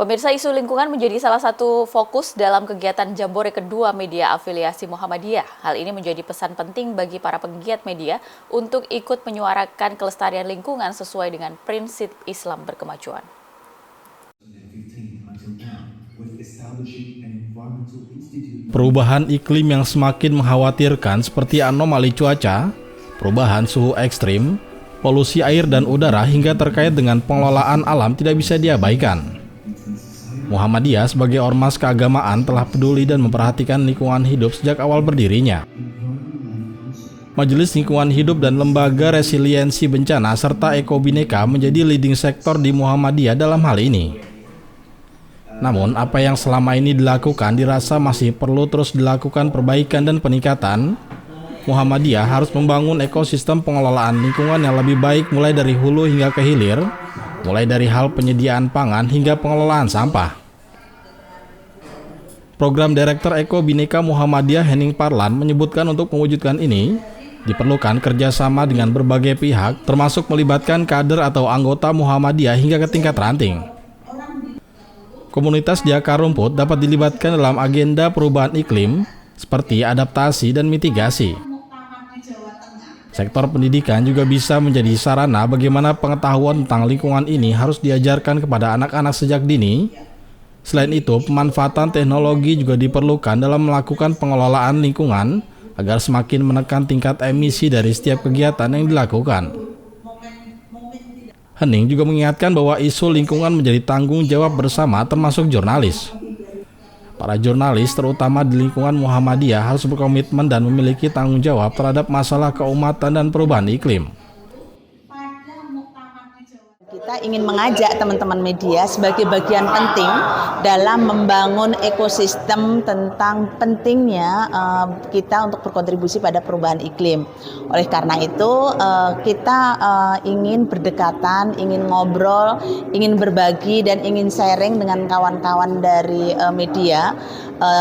Pemirsa, isu lingkungan menjadi salah satu fokus dalam kegiatan Jambore kedua media afiliasi Muhammadiyah. Hal ini menjadi pesan penting bagi para penggiat media untuk ikut menyuarakan kelestarian lingkungan sesuai dengan prinsip Islam berkemajuan. Perubahan iklim yang semakin mengkhawatirkan seperti anomali cuaca, perubahan suhu ekstrim, polusi air dan udara hingga terkait dengan pengelolaan alam tidak bisa diabaikan. Muhammadiyah sebagai ormas keagamaan telah peduli dan memperhatikan lingkungan hidup sejak awal berdirinya. Majelis Lingkungan Hidup dan Lembaga Resiliensi Bencana serta Eko Bhinneka menjadi leading sektor di Muhammadiyah dalam hal ini. Namun, apa yang selama ini dilakukan dirasa masih perlu terus dilakukan perbaikan dan peningkatan. Muhammadiyah harus membangun ekosistem pengelolaan lingkungan yang lebih baik mulai dari hulu hingga ke hilir, mulai dari hal penyediaan pangan hingga pengelolaan sampah. Program Direktur Eko Bhinneka Muhammadiyah Henning Parlan menyebutkan untuk mewujudkan ini, diperlukan kerjasama dengan berbagai pihak, termasuk melibatkan kader atau anggota Muhammadiyah hingga ke tingkat ranting. Komunitas di akar rumput dapat dilibatkan dalam agenda perubahan iklim, seperti adaptasi dan mitigasi. Sektor pendidikan juga bisa menjadi sarana bagaimana pengetahuan tentang lingkungan ini harus diajarkan kepada anak-anak sejak dini. Selain itu, pemanfaatan teknologi juga diperlukan dalam melakukan pengelolaan lingkungan agar semakin menekan tingkat emisi dari setiap kegiatan yang dilakukan. Henning juga mengingatkan bahwa isu lingkungan menjadi tanggung jawab bersama termasuk jurnalis. Para jurnalis, terutama di lingkungan Muhammadiyah, harus berkomitmen dan memiliki tanggung jawab terhadap masalah keumatan dan perubahan iklim. Kita ingin mengajak teman-teman media sebagai bagian penting dalam membangun ekosistem tentang pentingnya kita untuk berkontribusi pada perubahan iklim. Oleh karena itu, kita ingin berdekatan, ingin ngobrol, ingin berbagi, dan ingin sharing dengan kawan-kawan dari media,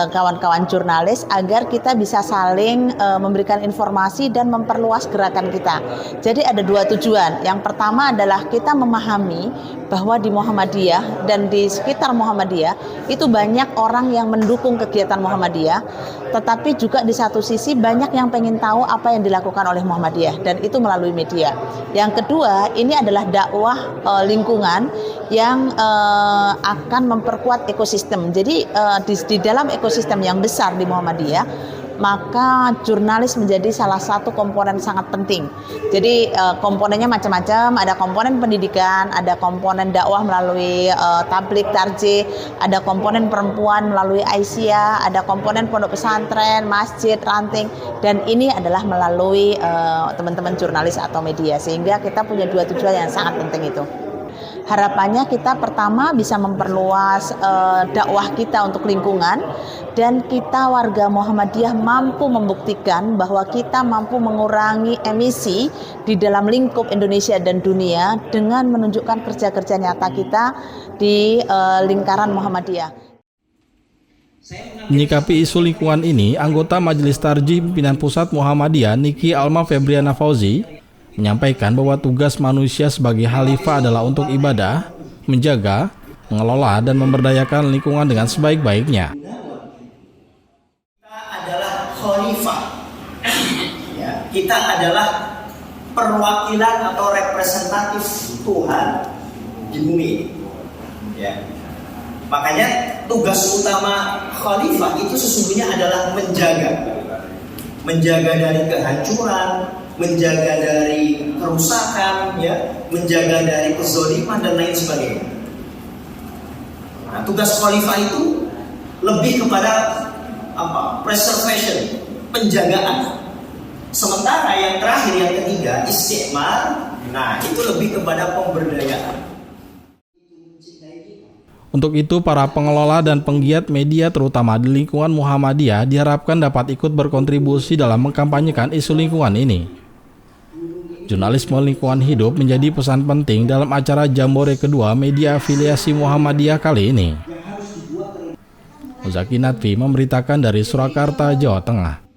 kawan-kawan jurnalis, agar kita bisa saling memberikan informasi dan memperluas gerakan kita. Jadi ada dua tujuan. Yang pertama adalah kita memahami bahwa di Muhammadiyah dan di sekitar Muhammadiyah itu banyak orang yang mendukung kegiatan Muhammadiyah, tetapi juga di satu sisi banyak yang pengen tahu apa yang dilakukan oleh Muhammadiyah, dan itu melalui media. Yang kedua, ini adalah dakwah lingkungan yang akan memperkuat ekosistem. Jadi di dalam ekosistem yang besar di Muhammadiyah, maka jurnalis menjadi salah satu komponen sangat penting. Jadi komponennya macam-macam, ada komponen pendidikan, ada komponen dakwah melalui tablik tarjih, ada komponen perempuan melalui Aisyah, ada komponen pondok pesantren, masjid, ranting, dan ini adalah melalui teman-teman jurnalis atau media, sehingga kita punya dua tujuan yang sangat penting itu. Harapannya kita pertama bisa memperluas dakwah kita untuk lingkungan, dan kita warga Muhammadiyah mampu membuktikan bahwa kita mampu mengurangi emisi di dalam lingkup Indonesia dan dunia dengan menunjukkan kerja-kerja nyata kita di lingkaran Muhammadiyah. Menyikapi isu lingkungan ini, anggota Majelis Tarjih Pimpinan Pusat Muhammadiyah Niki Alma Febriana Fauzi menyampaikan bahwa tugas manusia sebagai khalifah adalah untuk ibadah, menjaga, mengelola, dan memberdayakan lingkungan dengan sebaik-baiknya. Kita adalah khalifah, ya, kita adalah perwakilan atau representatif Tuhan di bumi. Ya. Makanya tugas utama khalifah itu sesungguhnya adalah menjaga dari kehancuran, menjaga dari kerusakan, ya, menjaga dari kezaliman dan lain sebagainya. Nah, tugas khalifah itu lebih kepada preservation, penjagaan. Sementara yang terakhir, yang ketiga, istikmar, nah itu lebih kepada pemberdayaan. Untuk itu, para pengelola dan penggiat media terutama di lingkungan Muhammadiyah diharapkan dapat ikut berkontribusi dalam mengkampanyekan isu lingkungan ini. Jurnalisme lingkungan hidup menjadi pesan penting dalam acara Jambore kedua media afiliasi Muhammadiyah kali ini. Muzaki Natfi memberitakan dari Surakarta, Jawa Tengah.